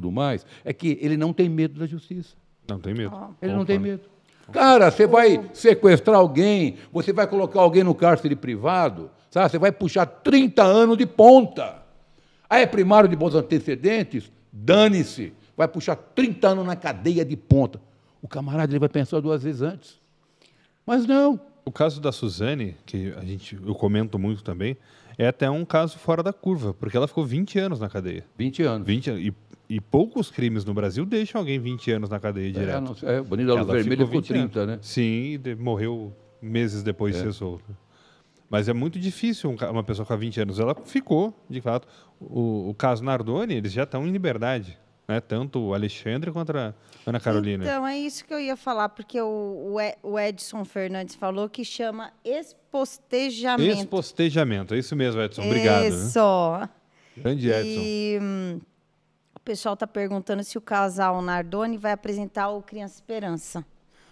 tudo mais, é que ele não tem medo da justiça. Não tem medo. Ele não tem medo. Cara, você vai sequestrar alguém, você vai colocar alguém no cárcere privado, sabe? Você vai puxar 30 anos de ponta. Ah, é primário de bons antecedentes? Dane-se. Vai puxar 30 anos na cadeia de ponta. O camarada ele vai pensar 2 vezes antes. Mas não. O caso da Suzane, que eu comento muito também, é até um caso fora da curva, porque ela ficou 20 anos na cadeia. 20 anos. 20 anos. E poucos crimes no Brasil deixam alguém 20 anos na cadeia direto. O Bandido da Luz Vermelha ficou 30, né? Sim, e morreu meses depois de ser solto. Mas é muito difícil uma pessoa ficar 20 anos. Ela ficou, de fato. O caso Nardoni, eles já estão em liberdade. Né? Tanto o Alexandre quanto a Ana Carolina. Então, é isso que eu ia falar, porque o Edson Fernandes falou que chama expostejamento. Expostejamento, é isso mesmo, Edson. Obrigado. Isso. Né? Grande Edson. E o pessoal está perguntando se o casal Nardoni vai apresentar o Criança Esperança.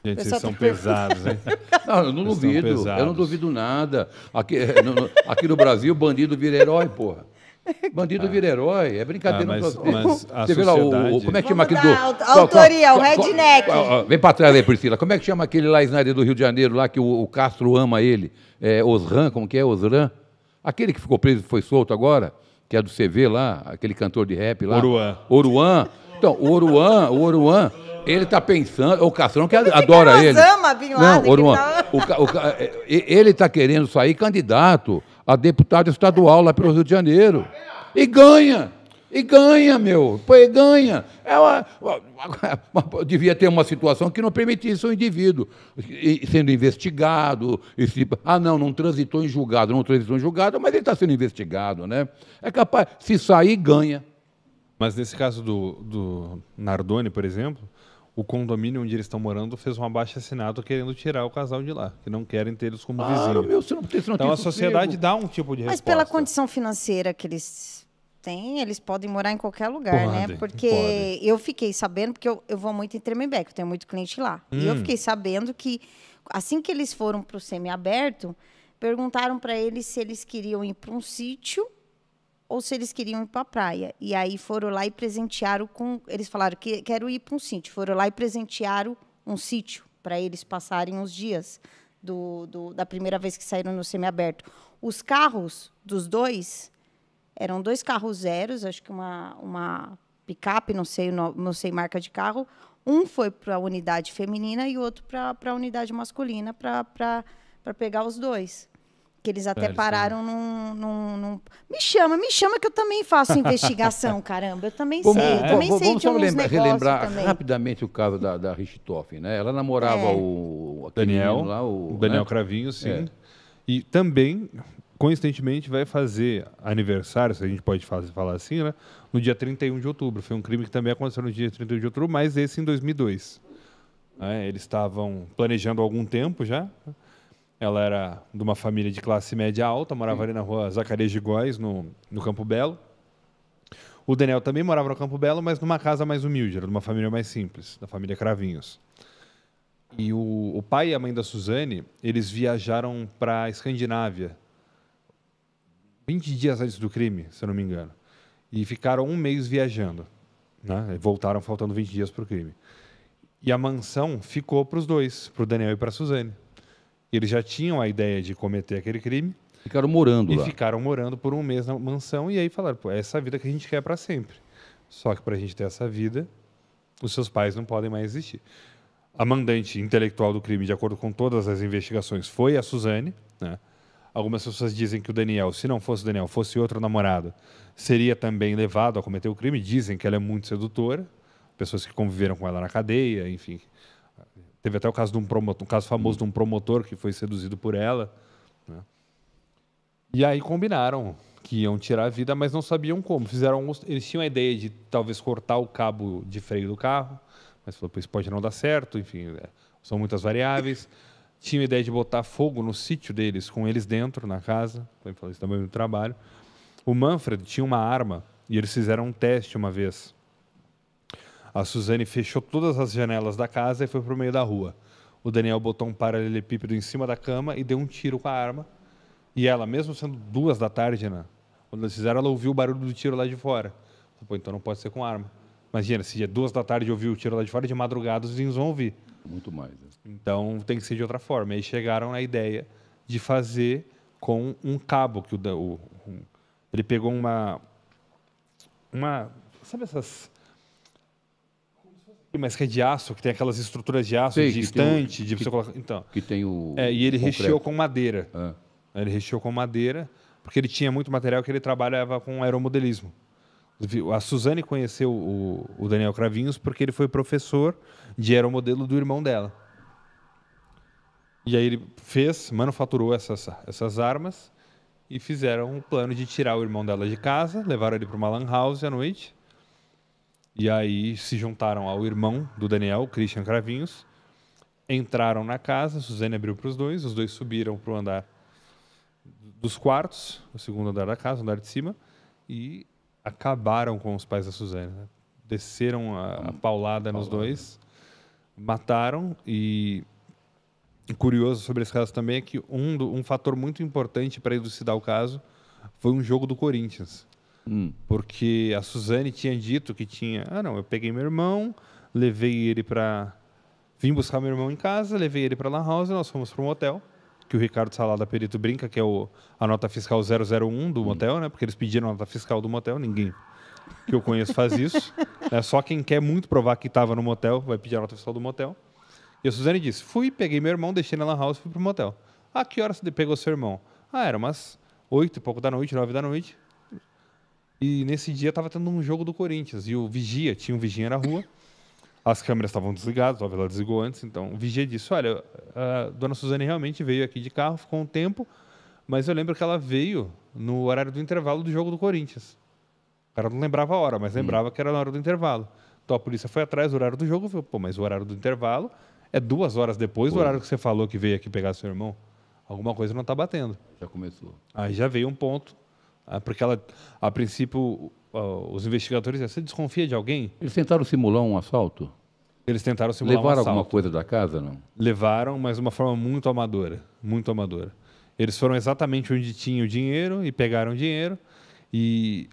Gente, vocês são pesados, hein? Não, eu não duvido. Eu não duvido nada. Aqui no Brasil, bandido vira herói, porra. Bandido vira herói, é brincadeira. Mas a você vê lá, como é que chama aquele autoria, o redneck. Vem pra trás aí, Priscila. Como é que chama aquele lá, Snyder do Rio de Janeiro, lá que o Castro ama ele? Osran, como que é? Osran? Aquele que ficou preso e foi solto agora, que é do CV lá, aquele cantor de rap lá. Oruan. Então, o Oruan, ele tá pensando, o Castrão que adora ele. Não, Oruan. Ele tá querendo sair candidato a deputado estadual lá pelo Rio de Janeiro. E ganha, meu. Pô, e ganha. Devia ter uma situação que não permitisse o indivíduo sendo investigado. Não transitou em julgado. Não transitou em julgado, mas ele está sendo investigado, né? É capaz, se sair, ganha. Mas nesse caso do Nardoni, por exemplo, o condomínio onde eles estão morando fez um abaixo-assinado querendo tirar o casal de lá, que não querem ter eles como vizinho. Meu, você não então a sociedade dá um tipo de resposta. Mas pela condição financeira que eles têm, eles podem morar em qualquer lugar, né? Porque eu fiquei sabendo, porque eu vou muito em Tremembé, eu tenho muito cliente lá. E eu fiquei sabendo que, assim que eles foram para o semiaberto, perguntaram para eles se eles queriam ir para um sítio ou se eles queriam ir para a praia. E aí foram lá e presentearam com... Eles falaram que quero ir para um sítio. Foram lá e presentearam um sítio para eles passarem uns dias da primeira vez que saíram no semiaberto. Os carros dos dois eram 2 carros zeros, acho que uma picape, não sei marca de carro. Um foi para a unidade feminina e o outro para a unidade masculina para pegar os dois. Que eles até pararam num... Me chama que eu também faço investigação, caramba. Eu também sei, Vamos de uns relembrar também. rapidamente o caso da Richthofen, né? Ela namorava o Daniel, lá, o Daniel Cravinho, sim. E também, coincidentemente, vai fazer aniversário, se a gente pode falar assim, né? No dia 31 de outubro. Foi um crime que também aconteceu no dia 31 de outubro, mas esse em 2002. Eles estavam planejando há algum tempo já. Ela era de uma família de classe média alta, morava ali na rua Zacarias de Góes, no Campo Belo. O Daniel também morava no Campo Belo, mas numa casa mais humilde, era de uma família mais simples, da família Cravinhos. E o pai e a mãe da Suzane, eles viajaram para a Escandinávia 20 dias antes do crime, se eu não me engano. E ficaram 1 mês viajando. Né? E voltaram faltando 20 dias para o crime. E a mansão ficou para os dois, para o Daniel e para a Suzane. Eles já tinham a ideia de cometer aquele crime. Ficaram morando lá. E ficaram morando por 1 mês na mansão. E aí falaram, é essa vida que a gente quer para sempre. Só que para a gente ter essa vida, os seus pais não podem mais existir. A mandante intelectual do crime, de acordo com todas as investigações, foi a Suzane. Né? Algumas pessoas dizem que o Daniel, se não fosse o Daniel, fosse outro namorado, seria também levado a cometer o crime. Dizem que ela é muito sedutora. Pessoas que conviveram com ela na cadeia, enfim... Teve até o caso de um caso famoso de um promotor que foi seduzido por ela. Né? E aí combinaram que iam tirar a vida, mas não sabiam como. Eles tinham a ideia de talvez cortar o cabo de freio do carro, mas falou, isso pode não dar certo, enfim, são muitas variáveis. Tinham a ideia de botar fogo no sítio deles, com eles dentro, na casa. Ele falou isso também no trabalho. O Manfred tinha uma arma e eles fizeram um teste uma vez. A Suzane fechou todas as janelas da casa e foi para o meio da rua. O Daniel botou um paralelepípedo em cima da cama e deu um tiro com a arma. E ela, mesmo sendo 2 da tarde, né, quando eles fizeram, ela ouviu o barulho do tiro lá de fora. Então não pode ser com arma. Imagina, se é 2 da tarde ouvir o tiro lá de fora, de madrugada os vizinhos vão ouvir. Muito mais. Né? Então, tem que ser de outra forma. E aí chegaram na ideia de fazer com um cabo. Que ele pegou uma... Sabe essas... Mas que é de aço, que tem aquelas estruturas de aço, de estante, de você colocar... Então, que tem o e ele recheou com madeira. Ah. Ele recheou com madeira, porque ele tinha muito material que ele trabalhava com aeromodelismo. A Suzane conheceu o Daniel Cravinhos porque ele foi professor de aeromodelo do irmão dela. E aí ele manufaturou essas armas e fizeram um plano de tirar o irmão dela de casa, levaram ele para uma lan house à noite. E aí se juntaram ao irmão do Daniel, o Christian Cravinhos, entraram na casa, a Suzane abriu para os dois subiram para o andar dos quartos, o segundo andar da casa, o andar de cima, e acabaram com os pais da Suzane. Né? Desceram a paulada nos dois, mataram. E curioso sobre esse caso também é que um fator muito importante para elucidar o caso foi um jogo do Corinthians. Porque a Suzane tinha dito que tinha... eu peguei meu irmão, levei ele para... Vim buscar meu irmão em casa, levei ele para a lan house, nós fomos para um motel, que o Ricardo Salada Perito brinca, que é a nota fiscal 001 do motel, né? Porque eles pediram a nota fiscal do motel, ninguém que eu conheço faz isso. Né? Só quem quer muito provar que estava no motel vai pedir a nota fiscal do motel. E a Suzane disse, peguei meu irmão, deixei na lan house e fui para o motel. Que horas você pegou seu irmão? Era umas 8 e pouco da noite, 9 da noite. E nesse dia estava tendo um jogo do Corinthians. E tinha um vigia na rua. As câmeras estavam desligadas, talvez ela desligou antes. Então o vigia disse, olha, a dona Suzane realmente veio aqui de carro, ficou um tempo, mas eu lembro que ela veio no horário do intervalo do jogo do Corinthians. O cara não lembrava a hora, mas lembrava que era na hora do intervalo. Então a polícia foi atrás do horário do jogo e falou, mas o horário do intervalo é 2 horas depois do horário que você falou que veio aqui pegar seu irmão. Alguma coisa não está batendo. Já começou. Aí já veio um ponto, porque ela, a princípio, os investigadores diziam, você desconfia de alguém? Eles tentaram simular um assalto? Eles tentaram simular Levaram um assalto. alguma coisa da casa, não? Levaram, mas de uma forma muito amadora. Muito amadora. Eles foram exatamente onde tinha o dinheiro e pegaram o dinheiro. E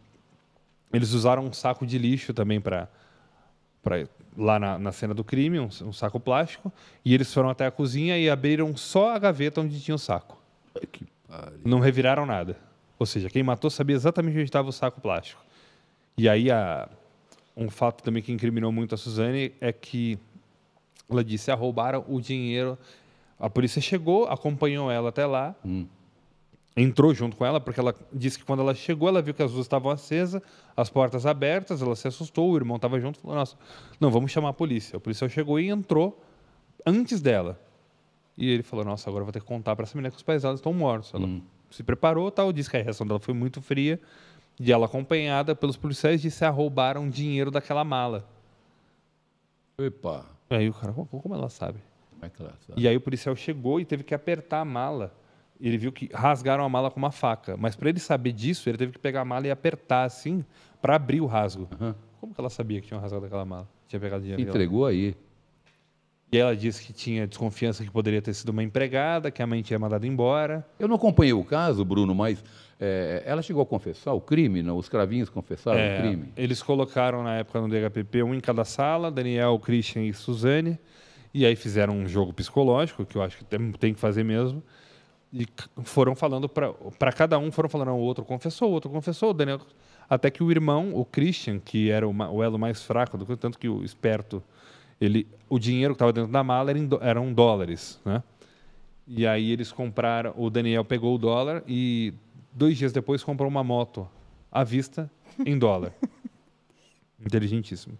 eles usaram um saco de lixo também para lá na cena do crime, um saco plástico. E eles foram até a cozinha e abriram só a gaveta onde tinha o saco. Que pariu. Não reviraram nada. Ou seja, quem matou sabia exatamente onde estava o saco plástico. E aí um fato também que incriminou muito a Suzane é que ela disse, roubaram o dinheiro. A polícia chegou, acompanhou ela até lá, entrou junto com ela, porque ela disse que quando ela chegou, ela viu que as luzes estavam acesas, as portas abertas, ela se assustou, o irmão estava junto, falou, nossa, não, vamos chamar a polícia. O policial chegou e entrou antes dela. E ele falou, nossa, agora eu vou ter que contar para essa menina que os pais dela estão mortos. Ela se preparou, disse que a reação dela foi muito fria, e ela, acompanhada pelos policiais, disse que roubaram dinheiro daquela mala. Epa. Aí o cara, como ela sabe? Como é que ela sabe? E aí o policial chegou e teve que apertar a mala. Ele viu que rasgaram a mala com uma faca. Mas para ele saber disso, ele teve que pegar a mala e apertar assim, para abrir o rasgo. Como que ela sabia que tinha rasgado aquela mala? Tinha pegado dinheiro. Entregou aí. E ela disse que tinha desconfiança que poderia ter sido uma empregada, que a mãe tinha mandado embora. Eu não acompanhei o caso, Bruno, mas ela chegou a confessar o crime? Não? Os Cravinhos confessaram o crime? Eles colocaram na época no DHPP um em cada sala, Daniel, Christian e Suzane, e aí fizeram um jogo psicológico, que eu acho que tem que fazer mesmo, e foram falando para cada um, foram falando, o outro confessou, o Daniel, até que o irmão, o Christian, que era o elo mais fraco, tanto que o esperto, o dinheiro que estava dentro da mala eram dólares, né? E aí eles compraram, o Daniel pegou o dólar e 2 dias depois comprou uma moto à vista em dólar. Inteligentíssimo.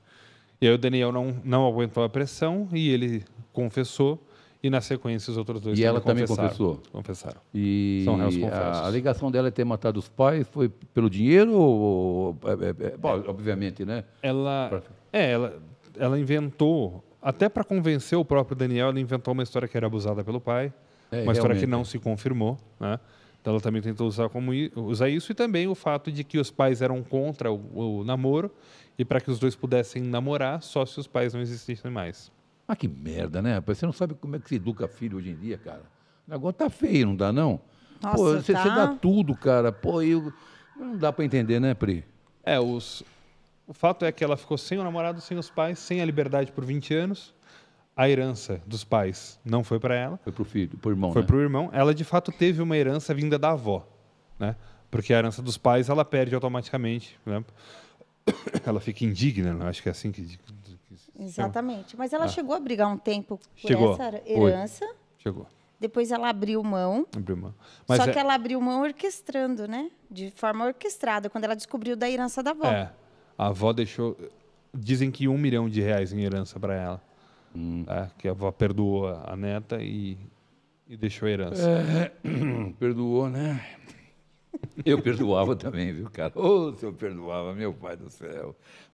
E aí o Daniel não aguentou a pressão e ele confessou, e na sequência os outros dois e ela também confessou? Confessaram. E são réus confessos. A alegação dela é ter matado os pais foi pelo dinheiro ou obviamente, né? Ela inventou, até para convencer o próprio Daniel, ela inventou uma história que era abusada pelo pai, uma história que não se confirmou, né? Então ela também tentou usar isso, e também o fato de que os pais eram contra o namoro, e para que os dois pudessem namorar só se os pais não existissem mais. Que merda, né, rapaz? Você não sabe como é que se educa filho hoje em dia, cara. O negócio tá feio, não dá, não? Nossa, pô, você dá tudo, cara. Pô, não dá para entender, né, Pri? O fato é que ela ficou sem o namorado, sem os pais, sem a liberdade por 20 anos. A herança dos pais não foi para ela. Foi pro filho, pro irmão, Foi né? para o irmão. Ela, de fato, teve uma herança vinda da avó, né? Porque a herança dos pais, ela perde automaticamente, né? Ela fica indigna, não acho que é assim que... Exatamente. Mas ela chegou a brigar um tempo por Chegou. essa herança. Chegou. Depois ela abriu mão. Abriu mão. Mas Só que ela abriu mão orquestrando, né? De forma orquestrada, quando ela descobriu da herança da avó. A avó deixou... Dizem que R$1 milhão em herança para ela. Que a avó perdoou a neta e deixou a herança. Perdoou, né? Eu perdoava também, viu, cara? Ô, se eu perdoava, meu pai do céu.